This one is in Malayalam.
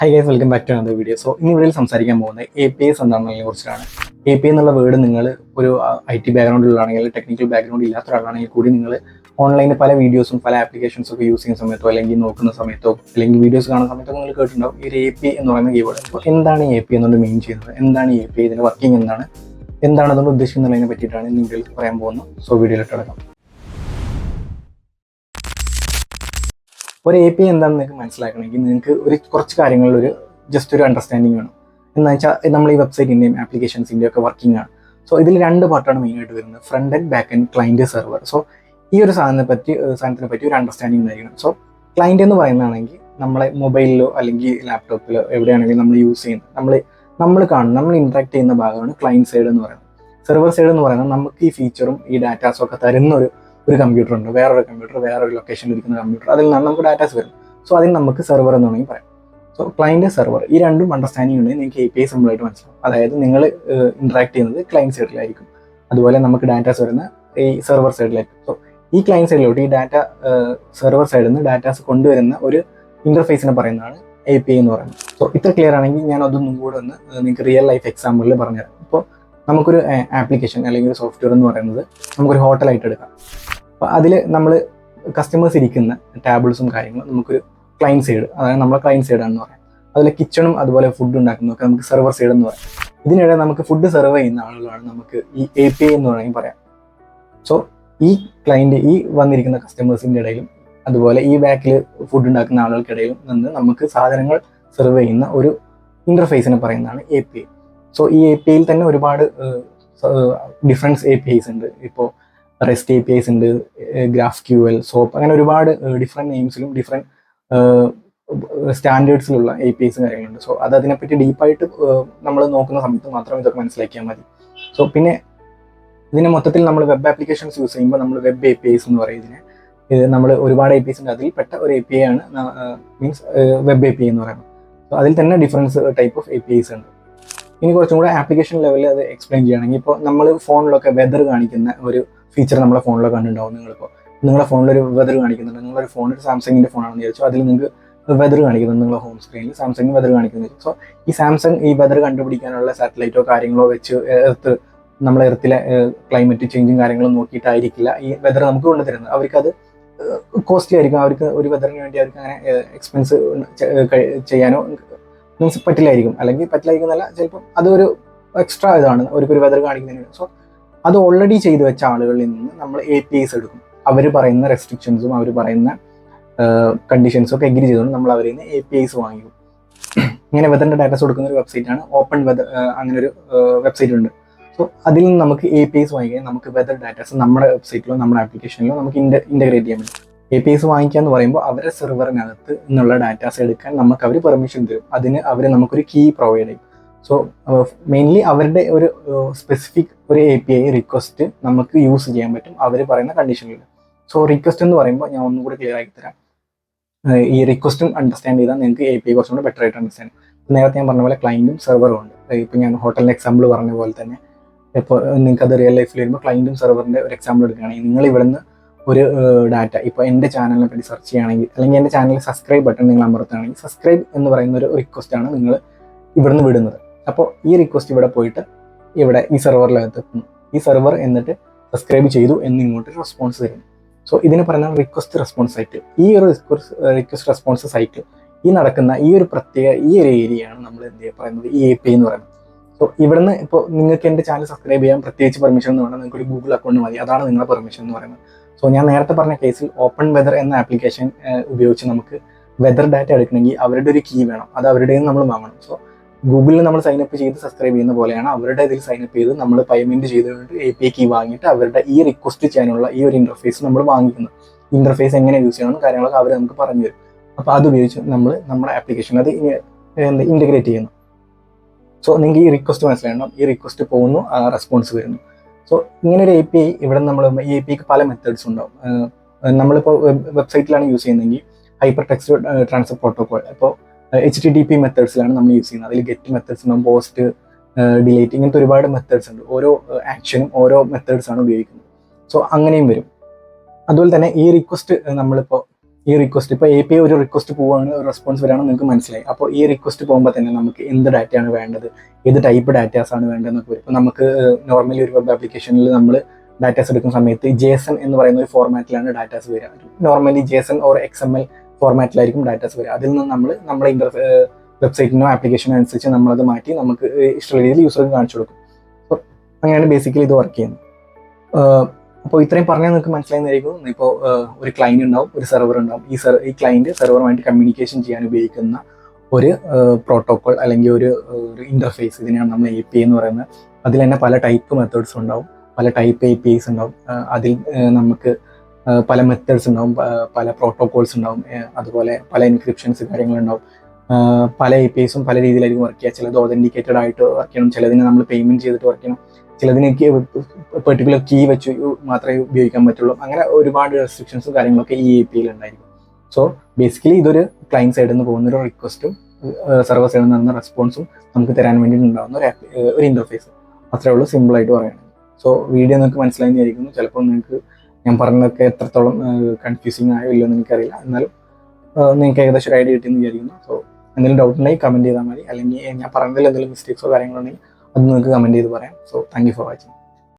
High guys, welcome back to another video. ഇനി ഇവിടെ സംസാരിക്കാൻ പോകുന്നത് APIs എന്താണെന്നതിനെ കുറിച്ചാണ്. API എന്നുള്ള വേർഡ് നിങ്ങൾ ഒരു IT ബാക്ക്ഗ്രൗണ്ടിലാണെങ്കിൽ, ടെക്നിക്കൽ ബാക്ക്ഗ്രൗണ്ട് ഇല്ലാത്ത ഒരാളാണെങ്കിൽ കൂടി നിങ്ങൾ ഓൺലൈനിൽ പല വീഡിയോസും പല ആപ്ലിക്കേഷൻസും ഒക്കെ യൂസ് ചെയ്യുന്ന സമയത്തോ അല്ലെങ്കിൽ നോക്കുന്ന സമയത്തോ അല്ലെങ്കിൽ വീഡിയോസ് കാണുന്ന സമയത്തോ നിങ്ങൾ കേട്ടിട്ടുണ്ടാവും ഈ ഒരു API എന്ന് പറയുന്ന കീവേഡ്. അപ്പോൾ എന്താണ് ഈ API എന്നുകൊണ്ട് മീൻ ചെയ്യുന്നത്, എന്താണ് ഈ API, ഇതിൻ്റെ വർക്കിംഗ് എന്താണ് അതുകൊണ്ട് ഉദ്ദേശിക്കുന്നതിനെ പറ്റിയിട്ടാണ് ഇന്ന് വീഡിയോയിൽ പറയാൻ പോകുന്നത്. വീഡിയോയിലിട്ട് കിടക്കാം. ഒരു API എന്താണെന്ന് നിങ്ങൾക്ക് മനസ്സിലാക്കണമെങ്കിൽ നിങ്ങൾക്ക് കുറച്ച് കാര്യങ്ങളിൽ ജസ്റ്റ് ഒരു അണ്ടർസ്റ്റാൻഡിങ് വേണം. എന്ന് വെച്ചാൽ നമ്മൾ ഈ വെബ്സൈറ്റിൻ്റെയും ആപ്ലിക്കേഷൻസിൻ്റെയും ഒക്കെ വർക്കിംഗ് ആണ്. ഇതിൽ രണ്ട് പാർട്ടാണ് മെയിനായിട്ട് വരുന്നത്: front end, back end, client, server. ഈ ഒരു സാധനത്തിനെ പറ്റി ഒരു അണ്ടർസ്റ്റാൻഡിങ് ഉണ്ടായിരിക്കണം. ക്ലയൻറ്റ് എന്ന് പറയുന്നതാണെങ്കിൽ നമ്മളെ മൊബൈലിലോ അല്ലെങ്കിൽ ലാപ്ടോപ്പിലോ എവിടെയാണെങ്കിലും നമ്മൾ യൂസ് ചെയ്യുന്നത്, നമ്മൾ കാണുന്ന, നമ്മൾ ഇൻട്രാക്ട് ചെയ്യുന്ന ഭാഗമാണ് ക്ലയൻറ്റ് സൈഡ് എന്ന് പറയുന്നത്. സെർവർ സൈഡ് എന്ന് പറയുന്നത് നമുക്ക് ഈ ഫീച്ചറും ഈ ഡാറ്റാസും ഒക്കെ തരുന്ന ഒരു കമ്പ്യൂട്ടർ ഉണ്ട്, വേറൊരു ലൊക്കേഷനിൽ ഇരിക്കുന്ന കമ്പ്യൂട്ടർ, അതിൽ നിന്നാണ് നമുക്ക് ഡാറ്റാസ് വരും. അതിന് നമുക്ക് സെർവർ എന്ന് വേണമെങ്കിൽ പറയാം. ക്ലയൻറ്റ്, സെർവർ, ഈ രണ്ടും അണ്ടർസ്റ്റാൻഡിങ് ഉണ്ടെങ്കിൽ നിങ്ങൾക്ക് API സിമ്പിളായിട്ട് മനസ്സിലാവും. അതായത് നിങ്ങൾ ഇൻട്രാക്ട് ചെയ്യുന്നത് ക്ലയൻറ്റ് സൈഡിലായിരിക്കും, അതുപോലെ നമുക്ക് ഡാറ്റാസ് വരുന്ന ഈ സെർവർ സൈഡിലായിരിക്കും. ഈ ക്ലയൻറ്റ് സൈഡിലോട്ട് ഈ ഡാറ്റ സെർവർ സൈഡിൽ നിന്ന് ഡാറ്റാസ് കൊണ്ടുവരുന്ന ഒരു ഇൻ്റർഫേസിനെ പറയുന്നതാണ് API എന്ന് പറയുന്നത്. ഇത്ര ക്ലിയർ ആണെങ്കിൽ ഞാൻ അതൊന്നും കൂടെ ഒന്ന് നിങ്ങൾക്ക് റിയൽ ലൈഫ് എക്സാമ്പിളിൽ പറഞ്ഞുതരാം. ഇപ്പോൾ നമുക്കൊരു ആപ്ലിക്കേഷൻ അല്ലെങ്കിൽ ഒരു സോഫ്റ്റ്വെയർ എന്ന് പറയുന്നത് നമുക്കൊരു ഹോട്ടലായിട്ട് എടുക്കാം. അപ്പോൾ അതിൽ നമ്മൾ കസ്റ്റമേഴ്സ് ഇരിക്കുന്ന ടേബിൾസും കാര്യങ്ങളും നമുക്കൊരു ക്ലയൻറ്റ് സൈഡ്, അതായത് നമ്മളെ ക്ലയൻറ്റ് സൈഡാണെന്ന് പറയാം. അതിൽ കിച്ചണും അതുപോലെ ഫുഡ് ഉണ്ടാക്കുന്നതൊക്കെ നമുക്ക് സെർവർ സൈഡ് എന്ന് പറയാം. ഇതിനിടെ നമുക്ക് ഫുഡ് സെർവ് ചെയ്യുന്ന ആളുകളാണ് നമുക്ക് ഈ API എന്ന് വേണമെങ്കിൽ പറയാം. ഈ ക്ലയൻറ്റ്, ഈ വന്നിരിക്കുന്ന കസ്റ്റമേഴ്സിൻ്റെ ഇടയിലും അതുപോലെ ഈ ബാക്കിൽ ഫുഡ് ഉണ്ടാക്കുന്ന ആളുകൾക്കിടയിലും നിന്ന് നമുക്ക് സാധനങ്ങൾ സെർവ് ചെയ്യുന്ന ഒരു ഇൻ്റർഫേസിനെ പറയുന്നതാണ് API. ഈ APIയിൽ തന്നെ ഒരുപാട് ഡിഫറൻസ് APIs ഉണ്ട്. ഇപ്പോൾ REST APIs ഉണ്ട്, GraphQL, SOAP, അങ്ങനെ ഒരുപാട് ഡിഫറെൻറ്റ് നെയിംസിലും ഡിഫറെൻറ്റ് സ്റ്റാൻഡേർഡ്സിലുള്ള APIs കാര്യങ്ങളുണ്ട്. അതിനെപ്പറ്റി ഡീപ്പായിട്ട് നമ്മൾ നോക്കുന്ന സമയത്ത് മാത്രം ഇതൊക്കെ മനസ്സിലാക്കിയാൽ മതി. പിന്നെ ഇതിനെ മൊത്തത്തിൽ നമ്മൾ വെബ് ആപ്ലിക്കേഷൻസ് യൂസ് ചെയ്യുമ്പോൾ നമ്മൾ വെബ് APIs എന്ന് പറയും ഇതിനെ. ഇത് നമ്മൾ ഒരുപാട് APIs ഉണ്ട്, അതിൽപ്പെട്ട ഒരു API ആണ് മീൻസ് വെബ് API എന്ന് പറയുന്നത്. അതിൽ തന്നെ ഡിഫറൻസ് ടൈപ്പ് ഓഫ് APIs ഉണ്ട്. ഇനി കുറച്ചും കൂടെ ആപ്ലിക്കേഷൻ ലെവലിൽ അത് എക്സ്പ്ലെയിൻ ചെയ്യുകയാണെങ്കിൽ, ഇപ്പോൾ നമ്മൾ ഫോണിലൊക്കെ വെതർ കാണിക്കുന്ന ഒരു ഫീച്ചർ നമ്മളെ ഫോണിലൊക്കെ കണ്ടിട്ടുണ്ടാവും. നിങ്ങളുടെ ഫോണിലൊരു വെതർ കാണിക്കുന്നുണ്ട്. നിങ്ങളൊരു ഫോൺ, ഒരു സാംസങ്ങിൻ്റെ ഫോണാണെന്ന് വിചാരിച്ചു, അതിൽ നിങ്ങൾക്ക് വെതർ കാണിക്കുന്നുണ്ട്. നിങ്ങളുടെ ഹോം സ്ക്രീനിൽ സാംസങ് വെതർ കാണിക്കുന്നത്. ഈ സാംസങ് ഈ വെതർ കണ്ടുപിടിക്കാനുള്ള സാറ്റലൈറ്റോ കാര്യങ്ങളോ വെച്ച് നമ്മളെ എർത്തിലെ ക്ലൈമറ്റ് ചേഞ്ചും കാര്യങ്ങളും നോക്കിയിട്ടായിരിക്കില്ല ഈ വെതർ നമുക്ക് കൊണ്ടുതരുന്നത്. അവർക്കത് കോസ്റ്റ്ലി ആയിരിക്കും. അവർക്ക് ഒരു വെതറിന് വേണ്ടി അവർക്ക് അങ്ങനെ എക്സ്പെൻസ് ചെയ്യാനോ മീൻസ് പറ്റില്ലായിരിക്കും. അല്ലെങ്കിൽ പറ്റില്ലായിരിക്കുന്നല്ല, ചിലപ്പം അതൊരു എക്സ്ട്രാ ഇതാണ് അവർക്കൊരു വെതർ കാണിക്കുന്നതിന്. അത് ഓൾറെഡി ചെയ്തു വെച്ച ആളുകളിൽ നിന്ന് നമ്മൾ APIs എടുക്കും. അവർ പറയുന്ന റെസ്ട്രിക്ഷൻസും അവർ പറയുന്ന കണ്ടീഷൻസും ഒക്കെ എഗ്രി ചെയ്തുകൊണ്ട് നമ്മൾ അവരിൽ നിന്ന് APIs വാങ്ങിക്കും. ഇങ്ങനെ വെതറിൻ്റെ ഡാറ്റാസ് കൊടുക്കുന്ന ഒരു വെബ്സൈറ്റാണ് ഓപ്പൺ വെതർ. അങ്ങനെ ഒരു വെബ്സൈറ്റ് ഉണ്ട്. അതിൽ നിന്ന് നമുക്ക് APIs വാങ്ങിക്കാൻ നമുക്ക് വെതർ ഡാറ്റാസ് നമ്മുടെ വെബ്സൈറ്റിലോ നമ്മുടെ ആപ്ലിക്കേഷനിലോ നമുക്ക് ഇൻ്റഗ്രേറ്റ് ചെയ്യാൻ പറ്റും. APIs വാങ്ങിക്കുക എന്ന് പറയുമ്പോൾ അവരുടെ സെർവറിനകത്ത് നിന്നുള്ള ഡാറ്റാസ് എടുക്കാൻ നമുക്ക് അവർ പെർമിഷൻ തരും. അതിന് അവർ നമുക്കൊരു കീ പ്രൊവൈഡ് ചെയ്യും. മെയിൻലി അവരുടെ ഒരു സ്പെസിഫിക് ഒരു API റിക്വസ്റ്റ് നമുക്ക് യൂസ് ചെയ്യാൻ പറ്റും അവർ പറയുന്ന കണ്ടീഷനിൽ. റിക്വസ്റ്റ് എന്ന് പറയുമ്പോൾ ഞാൻ ഒന്നും കൂടി ക്ലിയർ ആക്കി തരാം. ഈ റിക്വസ്റ്റും അണ്ടർസ്റ്റാൻഡ് ചെയ്താൽ നിങ്ങൾക്ക് API കുറച്ചും കൂടെ ബെറ്റർ ആയിട്ട് അണ്ടർസ്റ്റാൻഡ്. നേരത്തെ ഞാൻ പറഞ്ഞ പോലെ ക്ലയൻറ്റും സെർവറും ഉണ്ട്. ഇപ്പോൾ ഞാൻ ഹോട്ടലിൻ്റെ എക്സാമ്പിൾ പറഞ്ഞ പോലെ തന്നെ ഇപ്പോൾ നിങ്ങൾക്ക് അത് റിയൽ ലൈഫിൽ വരുമ്പോൾ ക്ലയൻറ്റും സെർവറിൻ്റെ ഒരു എക്സാമ്പിൾ എടുക്കുകയാണെങ്കിൽ, നിങ്ങൾ ഇവിടുന്ന് ഒരു ഡാറ്റ, ഇപ്പോൾ എൻ്റെ ചാനലിനെ പറ്റി സെർച്ച് ചെയ്യുകയാണെങ്കിൽ അല്ലെങ്കിൽ എൻ്റെ ചാനലിൽ സബ്സ്ക്രൈബ് ബട്ടൺ നിങ്ങൾ അമർത്തുകയാണെങ്കിൽ, സബ്സ്ക്രൈബ് എന്ന് പറയുന്ന ഒരു റിക്വസ്റ്റാണ് നിങ്ങൾ ഇവിടുന്ന് വിടുന്നത്. അപ്പോൾ ഈ റിക്വസ്റ്റ് ഇവിടെ പോയിട്ട് ഇവിടെ ഈ സെർവറിനകത്ത് എത്തുന്നു. ഈ സെർവർ എന്നിട്ട് സബ്സ്ക്രൈബ് ചെയ്തു എന്ന് ഇങ്ങോട്ട് റെസ്പോൺസ് തരുന്നു. ഇതിന് പറയുന്ന റിക്വസ്റ്റ് റെസ്പോൺസ് സൈക്കിൾ. ഈ ഒരു റിക്വസ്റ്റ് റെസ്പോൺസ് സൈക്കിൾ നടക്കുന്ന ഈ ഒരു ഏരിയയാണ് നമ്മൾ പറയുന്നത് ഈ API എന്ന് പറയുന്നത്. ഇവിടുന്ന് ഇപ്പോൾ നിങ്ങൾക്ക് എൻ്റെ ചാനൽ സബ്സ്ക്രൈബ് ചെയ്യാൻ പ്രത്യേകിച്ച് പെർമിഷൻ എന്ന് പറഞ്ഞാൽ നിങ്ങൾക്ക് ഒരു ഗൂഗിൾ അക്കൗണ്ട് മതി. അതാണ് നിങ്ങളുടെ പെർമിഷൻ എന്ന് പറയുന്നത്. ഞാൻ നേരത്തെ പറഞ്ഞ കേസിൽ ഓപ്പൺ വെതർ എന്ന ആപ്ലിക്കേഷൻ ഉപയോഗിച്ച് നമുക്ക് വെതർ ഡാറ്റ എടുക്കണമെങ്കിൽ അവരുടെ ഒരു കീ വേണം. അത് അവരുടെ നമ്മൾ വാങ്ങണം. ഗൂഗിളിൽ നമ്മൾ സൈനപ്പ് ചെയ്ത് സബ്സ്ക്രൈബ് ചെയ്യുന്ന പോലെയാണ് അവരുടെ ഇതിൽ സൈനപ്പ് ചെയ്ത് നമ്മൾ പേയ്മെൻറ്റ് ചെയ്തുകൊണ്ട് API കീ വാങ്ങിയിട്ട് അവരുടെ ഈ റിക്വസ്റ്റ് ചെയ്യാനുള്ള ഈ ഒരു ഇൻ്റർഫേസ് നമ്മൾ വാങ്ങിക്കുന്നത്. ഇൻ്റർഫേസ് എങ്ങനെ യൂസ് ചെയ്യണമെന്ന് കാര്യങ്ങളൊക്കെ അവർ നമുക്ക് പറഞ്ഞു തരും. അപ്പോൾ അത് ഉപയോഗിച്ച് നമ്മൾ നമ്മുടെ ആപ്ലിക്കേഷൻ അത് ഇൻ്റഗ്രേറ്റ് ചെയ്യുന്നു. നിങ്ങൾക്ക് ഈ റിക്വസ്റ്റ് മനസ്സിലാക്കണം. ഈ റിക്വസ്റ്റ് പോകുന്നു, റെസ്പോൺസ് വരുന്നു. ഇങ്ങനെ ഒരു API ഇവിടെ നമ്മൾ ഈ APIക്ക് പല മെത്തേഡ്സ് ഉണ്ടാവും. നമ്മളിപ്പോൾ വെബ്സൈറ്റിലാണ് യൂസ് ചെയ്യുന്നതെങ്കിൽ ഹൈപ്പർ ടെക്സ്റ്റ് ട്രാൻസ്ഫർ പ്രോട്ടോകോൾ, ഇപ്പോൾ HTTP മെത്തേഡ്സിലാണ് നമ്മൾ യൂസ് ചെയ്യുന്നത്. അതിൽ ഗെറ്റ് മെത്തേഡ്സ് ഉണ്ടാവും, പോസ്റ്റ്, ഡിലീറ്റ്, ഇങ്ങനത്തെ ഒരുപാട് മെത്തേഡ്സ് ഉണ്ട്. ഓരോ ആക്ഷനും ഓരോ മെത്തേഡ്സ് ആണ് ഉപയോഗിക്കുന്നത്. അങ്ങനെയും വരും. അതുപോലെ തന്നെ ഈ റിക്വസ്റ്റ് നമ്മളിപ്പോൾ ഈ റിക്വസ്റ്റ് ഇപ്പോൾ API ഒരു റിക്വസ്റ്റ് പോവുകയാണ്, ഒരു റെസ്പോൺസ് വരികയാണ്, നിങ്ങൾക്ക് മനസ്സിലായി. അപ്പോൾ ഈ റിക്വസ്റ്റ് പോകുമ്പോൾ തന്നെ നമുക്ക് എന്ത് ഡാറ്റയാണ് വേണ്ടത്, ഏത് ടൈപ്പ് ഡാറ്റാസ് ആണ് വേണ്ടതെന്നൊക്കെ വരും. ഇപ്പോൾ നമുക്ക് നോർമലി ഒരു വെബ് ആപ്ലിക്കേഷനിൽ നമ്മൾ ഡാറ്റാസ് എടുക്കുന്ന സമയത്ത് JSON എന്ന് പറയുന്ന ഒരു ഫോർമാറ്റിലാണ് ഡാറ്റാസ് വരിക. നോർമലി JSON ഓർ XML ഫോർമാറ്റിലായിരിക്കും ഡാറ്റാസ് വരിക. അതിൽ നിന്ന് നമ്മൾ നമ്മുടെ വെബ്സൈറ്റിനോ ആപ്ലിക്കേഷനോ അനുസരിച്ച് നമ്മളത് മാറ്റി നമുക്ക് ഇഷ്ടമുള്ള രീതിയിൽ യൂസർക്ക് കാണിച്ചു കൊടുക്കും. അപ്പോൾ അങ്ങനെയാണ് ബേസിക്കലി ഇത് വർക്ക് ചെയ്യുന്നത്. അപ്പോൾ ഇത്രയും പറഞ്ഞാൽ നിങ്ങൾക്ക് മനസ്സിലായിരിക്കും. ഇപ്പോൾ ഒരു ക്ലയൻറ്റ് ഉണ്ടാവും, ഒരു സെർവർ ഉണ്ടാവും. ഈ ക്ലയൻറ്റ് സെർവറുമായിട്ട് കമ്മ്യൂണിക്കേഷൻ ചെയ്യാൻ ഉപയോഗിക്കുന്ന ഒരു പ്രോട്ടോകോൾ അല്ലെങ്കിൽ ഒരു ഇൻ്റർഫേസ്, ഇതിനെയാണ് നമ്മൾ API എന്ന് പറയുന്നത്. അതിൽ തന്നെ പല ടൈപ്പ് മെത്തേഡ്സ് ഉണ്ടാവും, പല ടൈപ്പ് APIs ഉണ്ടാവും. അതിൽ നമുക്ക് പല മെത്തേഡ്സ് ഉണ്ടാവും, പല പ്രോട്ടോകോൾസ് ഉണ്ടാവും, അതുപോലെ പല എൻക്രിപ്ഷൻസ് കാര്യങ്ങളുണ്ടാവും. പല APIsഉം പല രീതിയിലായിരിക്കും വർക്ക് ചെയ്യുക. ചിലത് ഒതൻറ്റിക്കേറ്റഡ് ആയിട്ട് വർക്ക് ചെയ്യണം, ചിലതിന് നമ്മൾ പേയ്മെൻറ്റ് ചെയ്തിട്ട് വർക്ക് ചെയ്യണം, ചിലതിനൊക്കെ പെർട്ടിക്കുലർ കീ വെച്ച് മാത്രമേ ഉപയോഗിക്കാൻ പറ്റുള്ളൂ. അങ്ങനെ ഒരുപാട് റെസ്ട്രിക്ഷൻസും കാര്യങ്ങളൊക്കെ ഈ APIയിൽ ഉണ്ടായിരിക്കും. സോ ബേസിക്കലി ഇതൊരു ക്ലയൻറ്റ് സൈഡിൽ നിന്ന് പോകുന്ന ഒരു റിക്വസ്റ്റും സെർവർ സൈഡിൽ നിന്ന് റെസ്പോൺസും നമുക്ക് തരാൻ വേണ്ടിയിട്ട് ഉണ്ടാകുന്ന ഒരു ഇൻ്റർഫേസ്. അത്രേ ഉള്ളൂ, സിമ്പിളായിട്ട് പറയുന്നത്. സോ വീഡിയോ നിങ്ങൾക്ക് മനസ്സിലായിരിക്കുന്നു. ചിലപ്പോൾ നിങ്ങൾക്ക് ഞാൻ പറഞ്ഞതൊക്കെ എത്രത്തോളം കൺഫ്യൂസിങ് ആയോ ഇല്ലയോ എന്ന് എനിക്കറിയില്ല. എന്നാലും നിങ്ങൾക്ക് ഏകദേശം ഒരു ഐഡിയ കിട്ടിയെന്ന് വിചാരിക്കുന്നു. സോ എന്തെങ്കിലും ഡൗട്ട് ഉണ്ടെങ്കിൽ കമൻറ്റ് ചെയ്താൽ മതി. അല്ലെങ്കിൽ ഞാൻ പറഞ്ഞതിൽ എന്തെങ്കിലും മിസ്റ്റേക്സോ കാര്യങ്ങളോ ഉണ്ടെങ്കിൽ അത് നിങ്ങൾക്ക് കമൻറ്റ് ചെയ്ത് പറയാം. So thank you for watching.